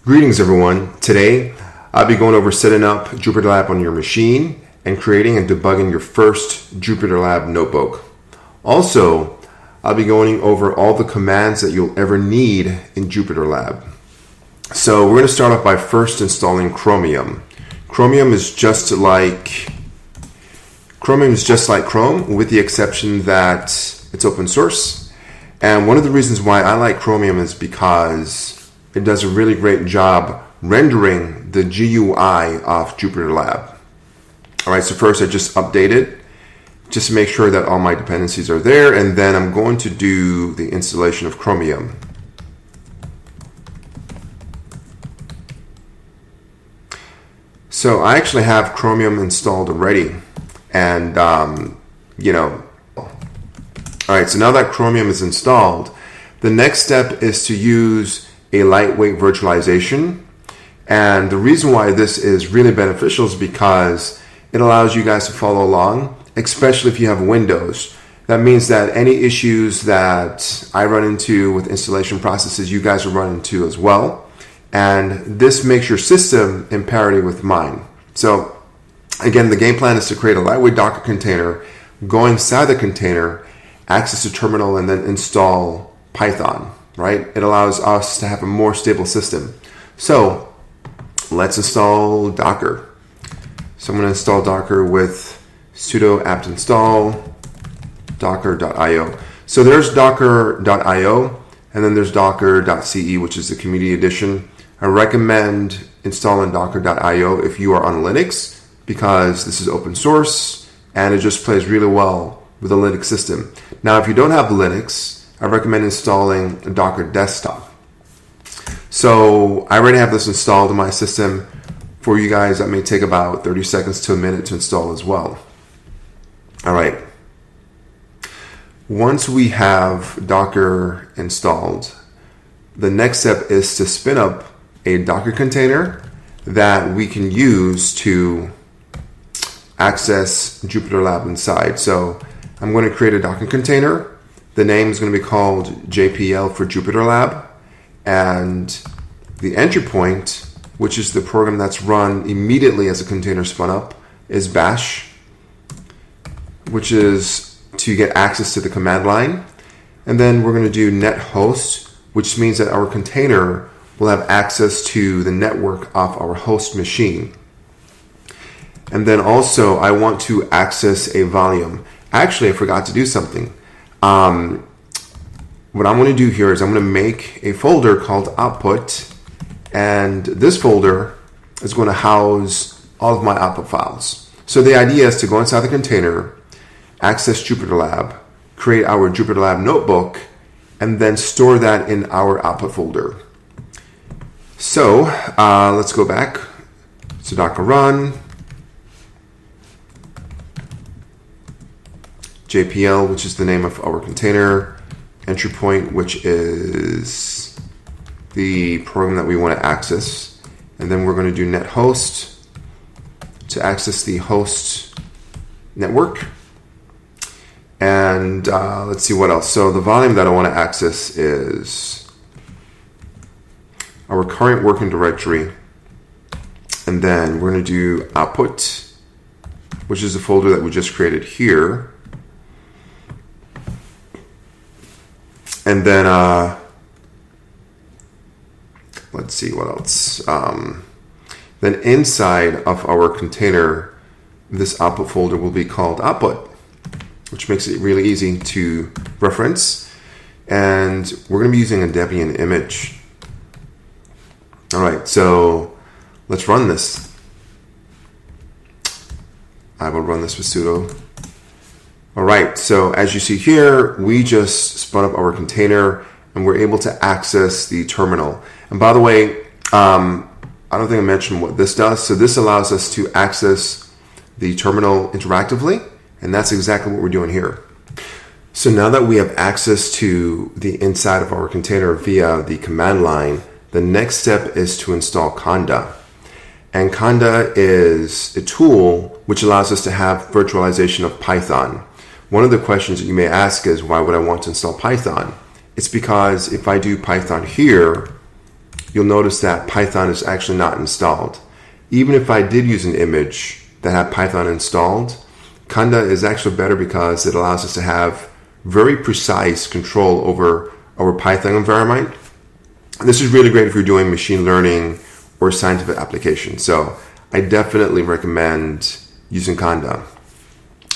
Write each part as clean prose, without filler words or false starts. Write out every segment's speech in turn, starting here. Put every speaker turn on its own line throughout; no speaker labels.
Greetings everyone. Today I'll be going over setting up Jupyterlab on your machine and creating and debugging your first Jupyterlab notebook. Also, I'll be going over all the commands that you'll ever need in Jupyterlab. So we're going to start off by first installing Chromium. Chromium is just like Chrome, with the exception that it's open source. And one of the reasons why I like Chromium is because it does a really great job rendering the GUI of Jupyterlab. All right, so first I just update it just to make sure that all my dependencies are there, and then I'm going to do the installation of Chromium. So I actually have Chromium installed already, and all right, so now that Chromium is installed, the next step is to use a lightweight virtualization. And the reason why this is really beneficial is because it allows you guys to follow along, especially if you have Windows. That means that any issues that I run into with installation processes, you guys will run into as well. And this makes your system in parity with mine. So again, the game plan is to create a lightweight Docker container, go inside the container, access the terminal, and then install Python, right? It allows us to have a more stable system. So let's install Docker. So I'm going to install Docker with sudo apt install docker.io. So there's docker.io, and then there's docker.ce, which is the community edition. I recommend installing docker.io if you are on Linux, because this is open source and it just plays really well with a Linux system. Now, if you don't have Linux, I recommend installing a Docker desktop. So I already have this installed in my system. For you guys, that may take about 30 seconds to a minute to install as well. All right. Once we have Docker installed, the next step is to spin up a Docker container that we can use to access Jupyterlab inside. So I'm going to create a Docker container. The name is going to be called JPL for Jupyterlab, and the entry point, which is the program that's run immediately as a container spun up, is bash, which is to get access to the command line. And then we're going to do net host, which means that our container will have access to the network of our host machine. And then also I want to access a volume. Actually, I forgot to do something. What I'm going to do here is I'm going to make a folder called output, and this folder is going to house all of my output files. So the idea is to go inside the container, access Jupyterlab, create our Jupyterlab notebook, and then store that in our output folder. So let's go back. So Docker run JPL, which is the name of our container, entry point, which is the program that we want to access, and then we're going to do net host to access the host network. And let's see what else. So the volume that I want to access is our current working directory, and then we're going to do output, which is the folder that we just created here. And then, let's see what else. Then inside of our container, this output folder will be called output, which makes it really easy to reference. And we're going to be using a Debian image. All right, so let's run this. I will run this with sudo. All right, so as you see here, we just spun up our container and we're able to access the terminal. And by the way, I don't think I mentioned what this does. So this allows us to access the terminal interactively, and that's exactly what we're doing here. So now that we have access to the inside of our container via the command line, the next step is to install Conda. And Conda is a tool which allows us to have virtualization of Python. One of the questions that you may ask is, why would I want to install Python? It's because if I do Python here, you'll notice that Python is actually not installed. Even if I did use an image that had Python installed, Conda is actually better because it allows us to have very precise control over our Python environment. This is really great if you're doing machine learning or scientific applications. So I definitely recommend using Conda.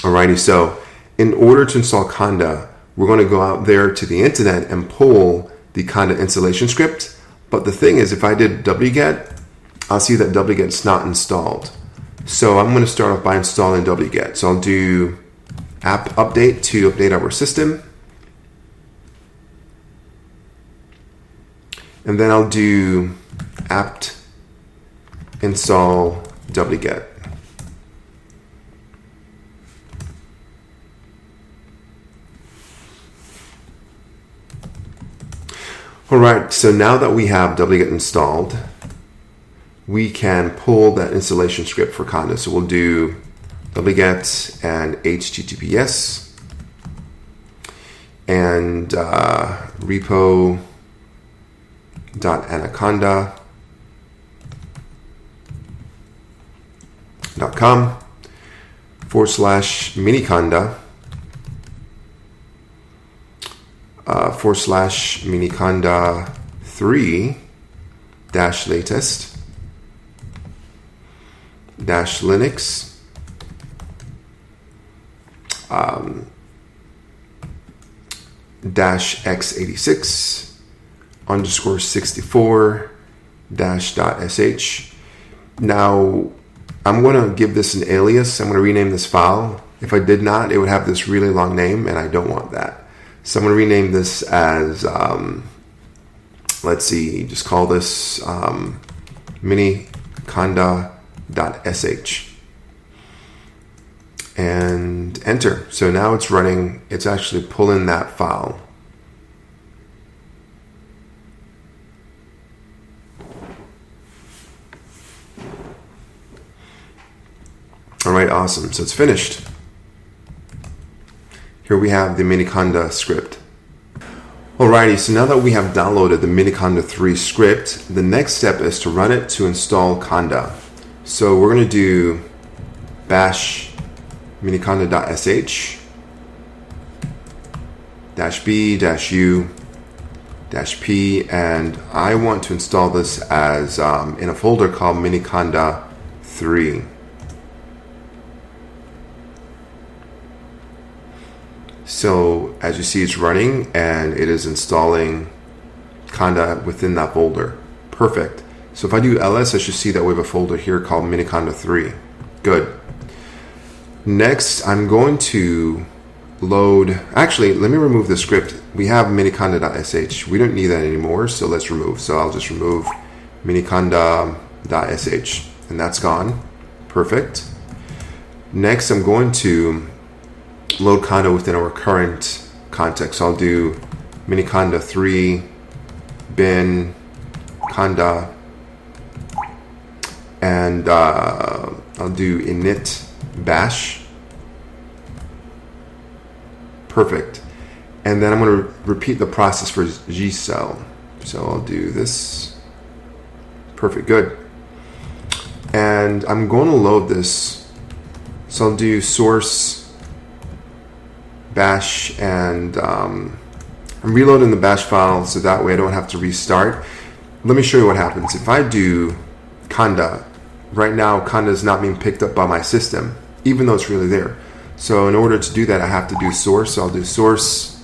Alrighty, so in order to install Conda, we're going to go out there to the internet and pull the Conda installation script. But the thing is, if I did wget, I'll see that wget's not installed. So I'm going to start off by installing wget. So I'll do app update to update our system. And then I'll do apt install wget. All right, so now that we have wget installed, we can pull that installation script for Conda. So we'll do wget and https and repo.anaconda.com/miniconda /miniconda 3 -latest -linux -x86 _64 -.sh. Now I'm going to give this an alias. I'm going to rename this file. If I did not, it would have this really long name, and I don't want that. So I'm going to rename this as, let's see, just call this miniconda.sh. And enter. So now it's running, it's actually pulling that file. All right, awesome. So it's finished. Here we have the Miniconda script. Alrighty, so now that we have downloaded the Miniconda 3 script, the next step is to run it to install Conda. So we're going to do bash miniconda.sh -b-u -p, and I want to install this as in a folder called Miniconda 3. So as you see, it's running and it is installing Conda within that folder. Perfect. So if I do ls, I should see that we have a folder here called Miniconda 3. Good. Next, I'm going to load, actually, let me remove the script. We have miniconda.sh. We don't need that anymore, so let's remove. So I'll just remove miniconda.sh, and that's gone. Perfect. Next, I'm going to load Conda within our current context. So I'll do miniconda 3 bin conda, and I'll do init bash. Perfect. And then I'm going to repeat the process for gcell. So I'll do this. Perfect. Good. And I'm going to load this. So I'll do source bash, and I'm reloading the bash file so that way I don't have to restart. Let me show you what happens. If I do Conda, right now Conda is not being picked up by my system, even though it's really there. So in order to do that, I have to do source. So I'll do source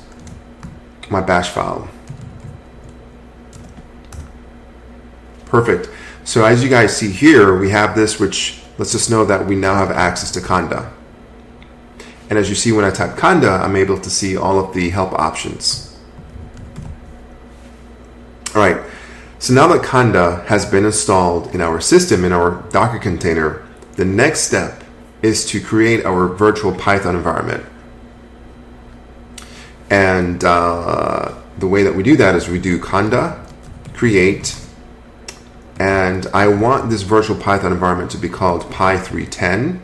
my bash file. Perfect. So as you guys see here, we have this, which lets us know that we now have access to Conda. And as you see, when I type Conda, I'm able to see all of the help options. All right. So now that Conda has been installed in our system, in our Docker container, the next step is to create our virtual Python environment. And the way that we do that is we do Conda create, and I want this virtual Python environment to be called Py310,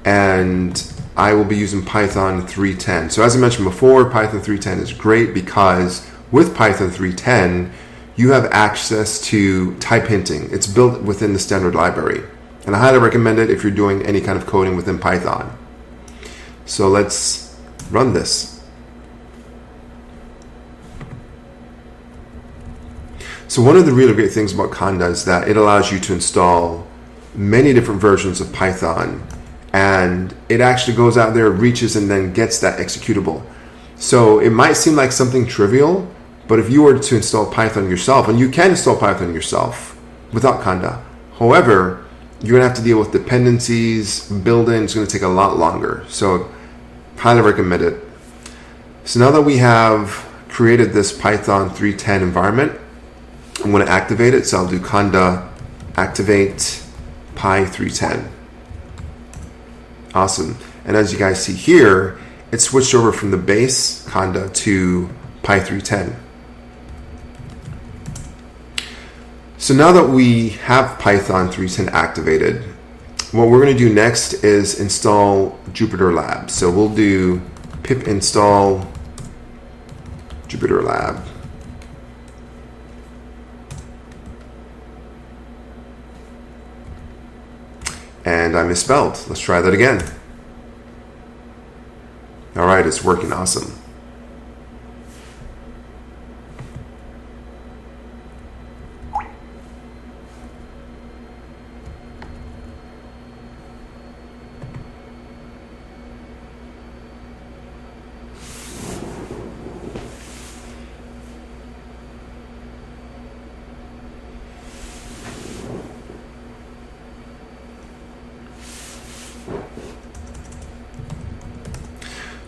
and I will be using Python 3.10. So as I mentioned before, Python 3.10 is great because with Python 3.10, you have access to type hinting. It's built within the standard library. And I highly recommend it if you're doing any kind of coding within Python. So let's run this. So one of the really great things about Conda is that it allows you to install many different versions of Python, and it actually goes out there, reaches, and then gets that executable. So it might seem like something trivial, but if you were to install Python yourself, and you can install Python yourself without Conda, however, you're going to have to deal with dependencies, build-in, it's going to take a lot longer. So highly recommend it. So now that we have created this Python 3.10 environment, I'm going to activate it. So I'll do conda activate Py 3.10. Awesome. And as you guys see here, it switched over from the base conda to Py 3.10. So now that we have Python 3.10 activated, what we're going to do next is install Jupyterlab. So we'll do pip install Jupyterlab. And I misspelled. Let's try that again. All right, it's working awesome.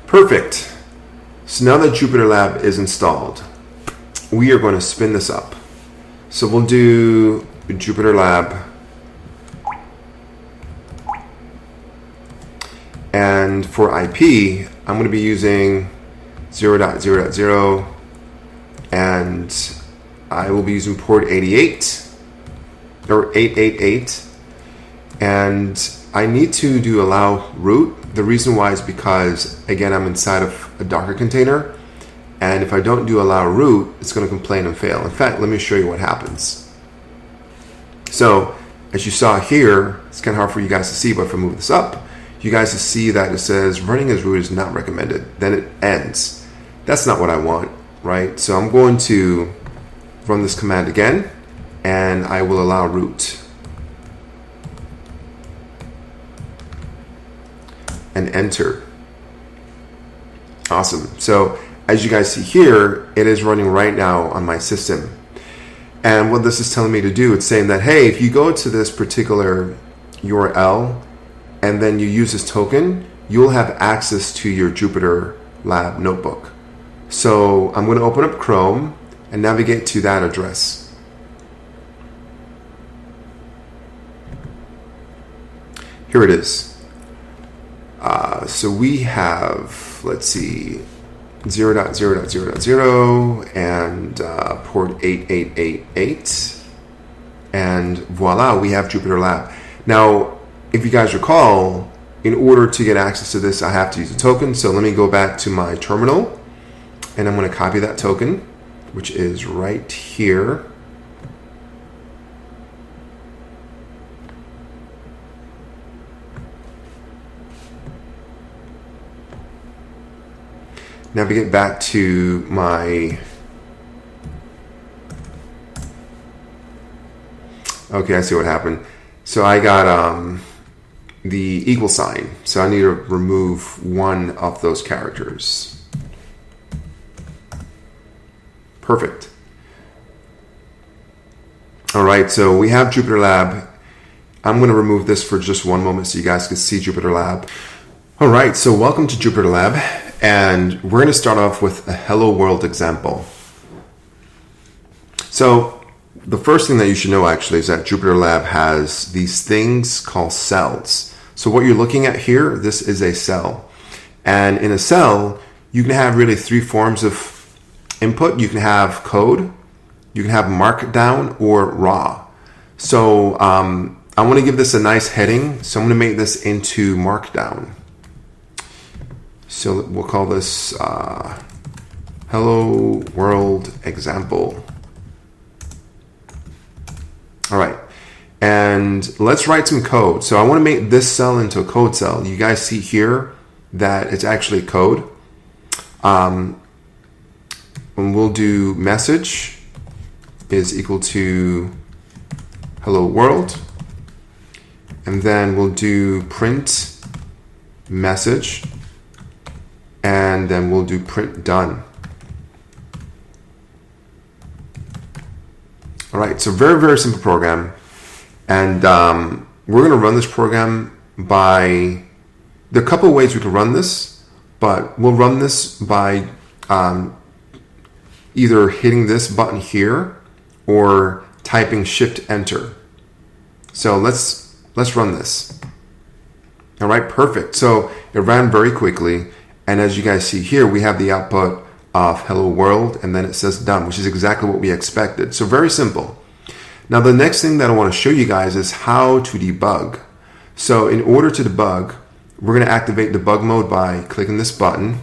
Perfect. So now that Jupyterlab is installed, we are going to spin this up. So we'll do Jupyterlab, and for IP, I'm going to be using 0.0.0, and I will be using port 88 or 888, and I need to do allow root. The reason why is because, again, I'm inside of a Docker container, and if I don't do allow root, it's going to complain and fail. In fact, let me show you what happens. So, as you saw here, it's kind of hard for you guys to see, but if I move this up, you guys will see that it says running as root is not recommended. Then it ends. That's not what I want, right? So I'm going to run this command again, and I will allow root. And enter. Awesome. So as you guys see here, it is running right now on my system. And what this is telling me to do, it's saying that, hey, if you go to this particular URL and then you use this token, you'll have access to your Jupyterlab notebook. So I'm going to open up Chrome and navigate to that address. Here it is. So we have, let's see, 0.0.0.0 and port 8888, and voila, we have Jupyterlab. Now, if you guys recall, in order to get access to this, I have to use a token. So let me go back to my terminal, and I'm going to copy that token, which is right here. Navigate back to my, okay, I see what happened. So I got the equal sign. So I need to remove one of those characters. Perfect. All right, so we have Jupyterlab. I'm going to remove this for just one moment so you guys can see Jupyterlab. All right, so welcome to Jupyterlab. And we're going to start off with a hello world example. So the first thing that you should know actually is that Jupyterlab has these things called cells. So what you're looking at here, this is a cell. And in a cell, you can have really three forms of input. You can have code, you can have markdown, or raw. So I want to give this a nice heading. So I'm going to make this into markdown. So we'll call this hello world example. All right. And let's write some code. So I want to make this cell into a code cell. You guys see here that it's actually code. And we'll do message is equal to hello world. And then we'll do print message. And then we'll do print done. All right, so very, very simple program. And we're going to run this program by, there are a couple of ways we can run this, but we'll run this by either hitting this button here or typing Shift Enter. So let's run this. All right, perfect. So it ran very quickly. And as you guys see here, we have the output of hello world, and then it says done, which is exactly what we expected. So very simple. Now, the next thing that I want to show you guys is how to debug. So in order to debug, we're going to activate debug mode by clicking this button.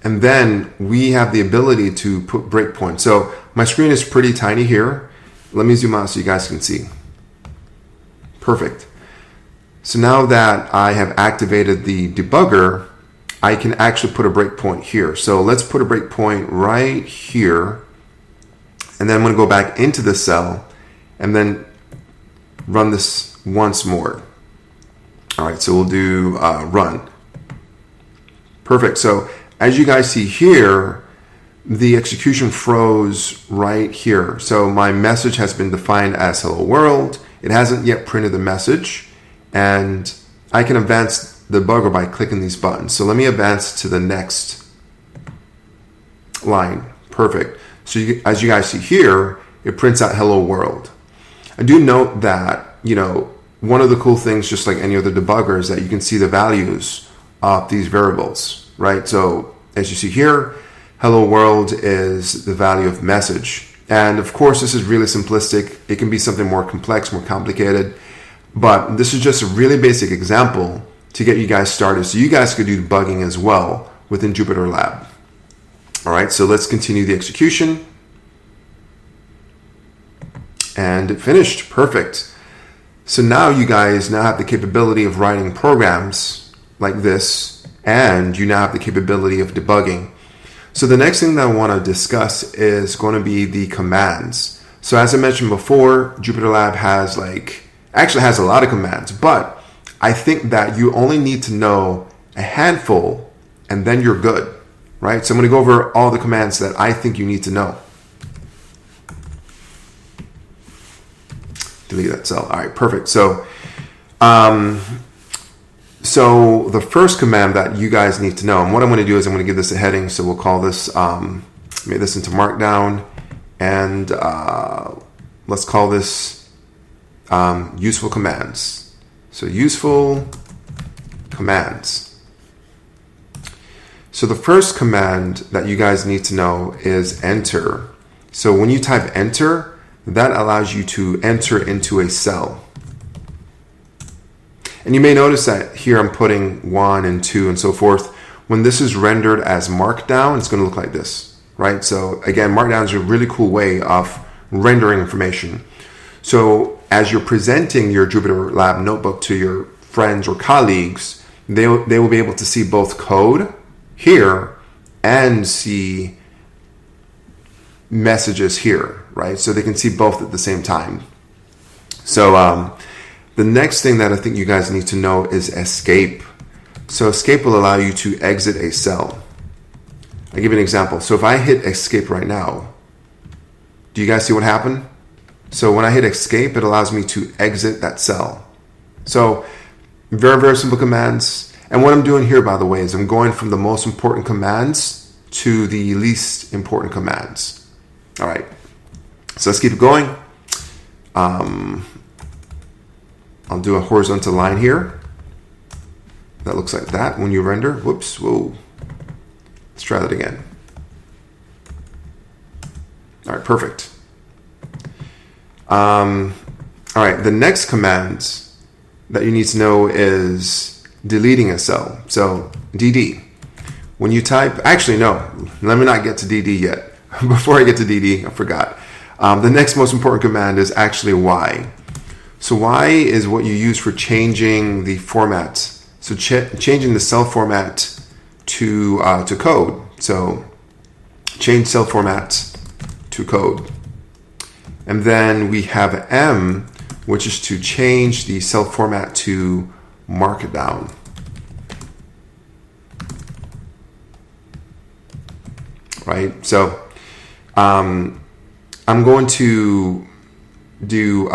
And then we have the ability to put breakpoints. So my screen is pretty tiny here. Let me zoom out so you guys can see. Perfect. So now that I have activated the debugger, I can actually put a breakpoint here. So let's put a breakpoint right here. And then I'm going to go back into the cell and then run this once more. All right, so we'll do run. Perfect. So as you guys see here, the execution froze right here. So my message has been defined as hello world. It hasn't yet printed the message. And I can advance the debugger by clicking these buttons. So let me advance to the next line. Perfect. So as you guys see here, it prints out hello world. I do note that, one of the cool things, just like any other debugger, is that you can see the values of these variables, right? So as you see here, hello world is the value of message. And of course, this is really simplistic. It can be something more complex, more complicated. But this is just a really basic example to get you guys started. So you guys could do debugging as well within Jupyterlab. All right, so let's continue the execution. And it finished. Perfect. So now you guys have the capability of writing programs like this, and you now have the capability of debugging. So the next thing that I want to discuss is going to be the commands. So as I mentioned before, Jupyterlab has a lot of commands, but I think that you only need to know a handful and then you're good. Right? So I'm going to go over all the commands that I think you need to know. Delete that cell. All right, perfect. So, so the first command that you guys need to know, and what I'm going to do is I'm going to give this a heading. So we'll call this, make this into Markdown, and let's call this useful commands. So useful commands. So the first command that you guys need to know is enter. So when you type enter, that allows you to enter into a cell. And you may notice that here I'm putting 1 and 2 and so forth. When this is rendered as Markdown, it's going to look like this, right? So again, Markdown is a really cool way of rendering information. So as you're presenting your Jupyterlab notebook to your friends or colleagues, they will be able to see both code here and see messages here, right? So they can see both at the same time. So the next thing that I think you guys need to know is escape. So escape will allow you to exit a cell. I'll give you an example. So if I hit escape right now, do you guys see what happened? So when I hit escape, it allows me to exit that cell. So very, very simple commands. And what I'm doing here, by the way, is I'm going from the most important commands to the least important commands. All right, so let's keep it going. I'll do a horizontal line here. That looks like that when you render. Whoops, whoa. Let's try that again. All right, perfect. All right, the next command that you need to know is deleting a cell. So DD. When you type, actually no, let me not get to DD yet. before I get to DD, I forgot. The next most important command is actually Y. So Y is what you use for changing the format. So changing the cell format to code. So change cell format to code. And then we have M, which is to change the cell format to markdown. Right? So I'm going to do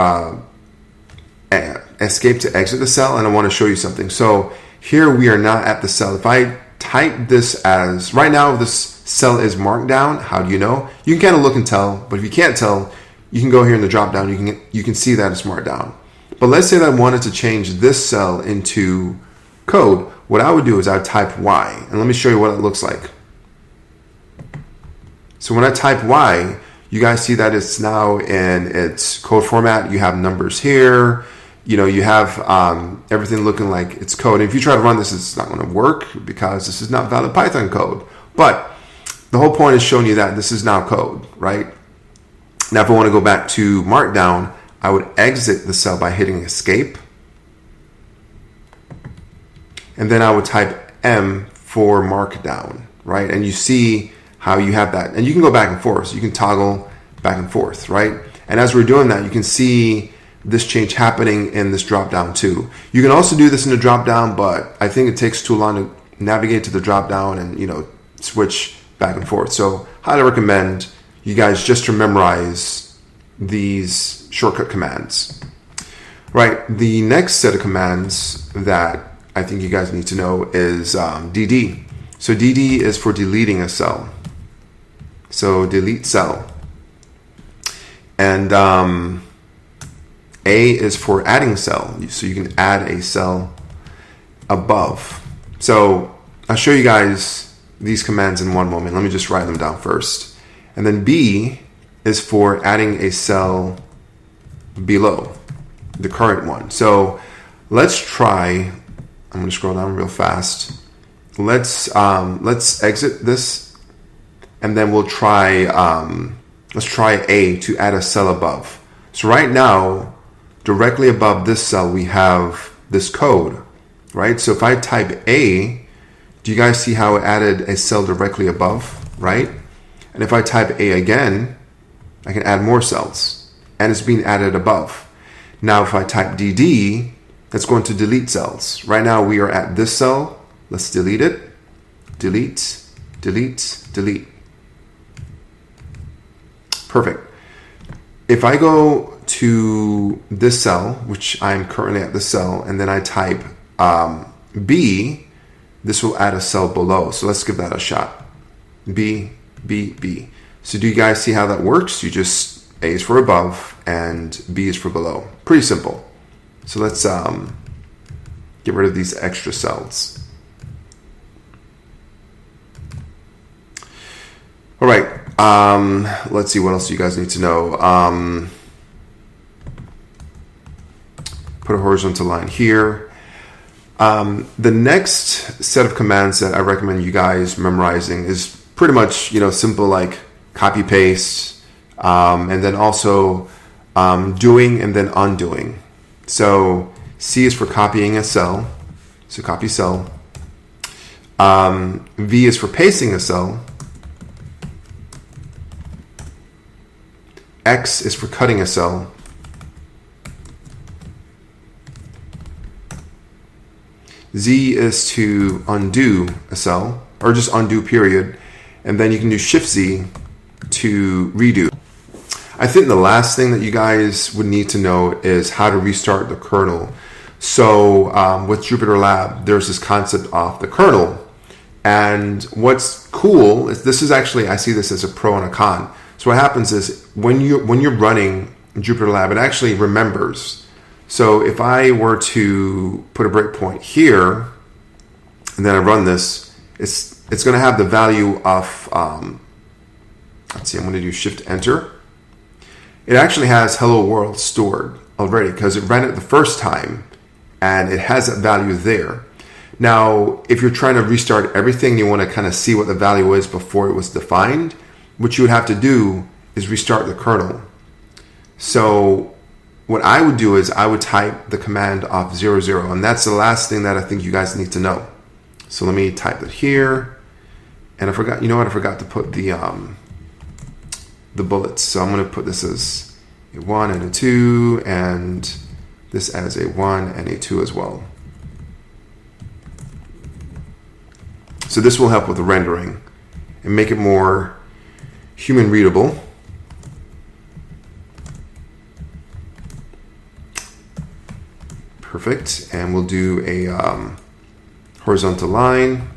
escape to exit the cell, and I want to show you something. So here we are not at the cell. If I type this as, right now this cell is marked down, how do you know? You can kind of look and tell, but if you can't tell, you can go here in the drop down, you can see that it's marked down. But let's say that I wanted to change this cell into code. What I would do is I would type Y, and let me show you what it looks like. So when I type Y, you guys see that it's now in its code format. You have numbers here. You have everything looking like it's code. And if you try to run this, it's not going to work because this is not valid Python code. But the whole point is showing you that this is now code, right? Now, if I want to go back to Markdown, I would exit the cell by hitting escape. And then I would type M for Markdown, right? And you see how you have that. And you can go back and forth. So you can toggle back and forth, right? And as we're doing that, you can see this change happening in this drop down too. You can also do this in the drop down, but I think it takes too long to navigate to the drop down and switch back and forth. So highly recommend you guys just to memorize these shortcut commands. Right, the next set of commands that I think you guys need to know is DD. So DD is for deleting a cell. So delete cell. And A is for adding cell. So you can add a cell above. So I'll show you guys these commands in one moment. Let me just write them down first. And then B is for adding a cell below the current one. So let's try, I'm going to scroll down real fast. Let's exit this, and then we'll try, let's try A to add a cell above. So right now, directly above this cell, we have this code, right? So if I type A, do you guys see how it added a cell directly above, right? And if I type A again, I can add more cells, and it's being added above. Now, if I type DD, that's going to delete cells. Right now, we are at this cell. Let's delete it. Delete, delete, delete. Perfect. If I go to this cell, which I'm currently at this cell, and then I type B, this will add a cell below. So let's give that a shot. B, B, B. So do you guys see how that works? You just, A is for above and B is for below. Pretty simple. So let's get rid of these extra cells. All right. Let's see what else you guys need to know. Put a horizontal line here. The next set of commands that I recommend you guys memorizing is pretty much, simple, like copy paste, and then also doing and then undoing. So C is for copying a cell. So copy cell. V is for pasting a cell. X is for cutting a cell. Z is to undo a cell, or just undo period. And then you can do Shift Z to redo. I think the last thing that you guys would need to know is how to restart the kernel. So with Jupyterlab, there's this concept of the kernel. And what's cool is this is actually, I see this as a pro and a con. So what happens is when you're running Jupyterlab, it actually remembers. So if I were to put a breakpoint here, and then I run this, it's going to have the value of, let's see, I'm going to do Shift Enter. It actually has Hello World stored already because it ran it the first time and it has that value there. Now, if you're trying to restart everything, you want to kind of see what the value is before it was defined, what you would have to do is restart the kernel. So what I would do is I would type the command of 00, and that's the last thing that I think you guys need to know. So let me type it here. And I forgot, you know what? I forgot to put the bullets. So I'm going to put this as a 1 and a 2, and this as a 1 and a 2 as well. So this will help with the rendering and make it more human readable. Perfect. And we'll do a horizontal line.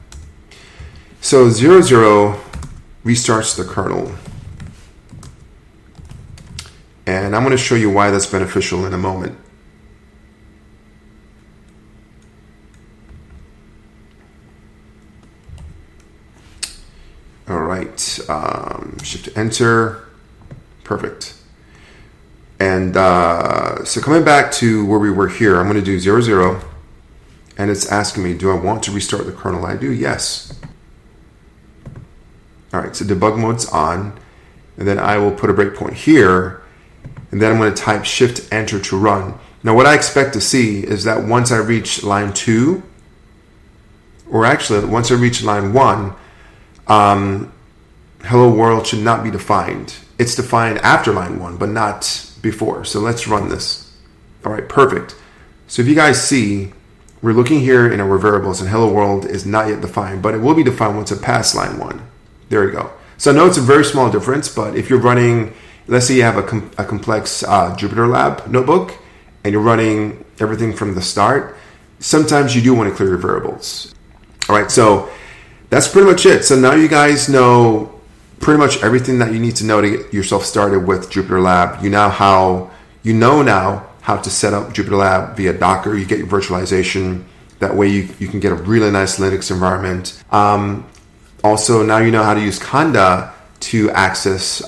So 00 restarts the kernel. And I'm going to show you why that's beneficial in a moment. All right, shift enter, perfect. And so coming back to where we were here, I'm going to do 00, and it's asking me, do I want to restart the kernel? I do, yes. All right, so debug mode's on, and then I will put a breakpoint here, and then I'm going to type shift enter to run. Now what I expect to see is that once I reach line 2, or actually once I reach line 1, hello world should not be defined. It's defined after line 1, but not before. So let's run this. All right, perfect. So if you guys see, we're looking here in our variables, and hello world is not yet defined, but it will be defined once it passes line 1. There we go. So I know it's a very small difference, but if you're running, let's say you have a complex Jupyterlab notebook, and you're running everything from the start, sometimes you do want to clear your variables. All right, so that's pretty much it. So now you guys know pretty much everything that you need to know to get yourself started with Jupyterlab. You know now how to set up Jupyterlab via Docker. You get your virtualization. That way you can get a really nice Linux environment. Also, now you know how to use Conda to access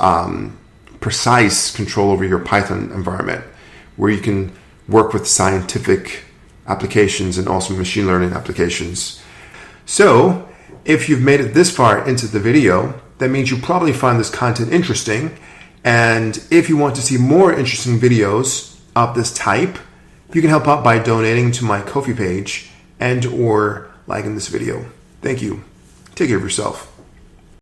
precise control over your Python environment, where you can work with scientific applications and also machine learning applications. So if you've made it this far into the video, that means you probably find this content interesting. And if you want to see more interesting videos of this type, you can help out by donating to my Ko-fi page and or liking this video. Thank you. Take care of yourself.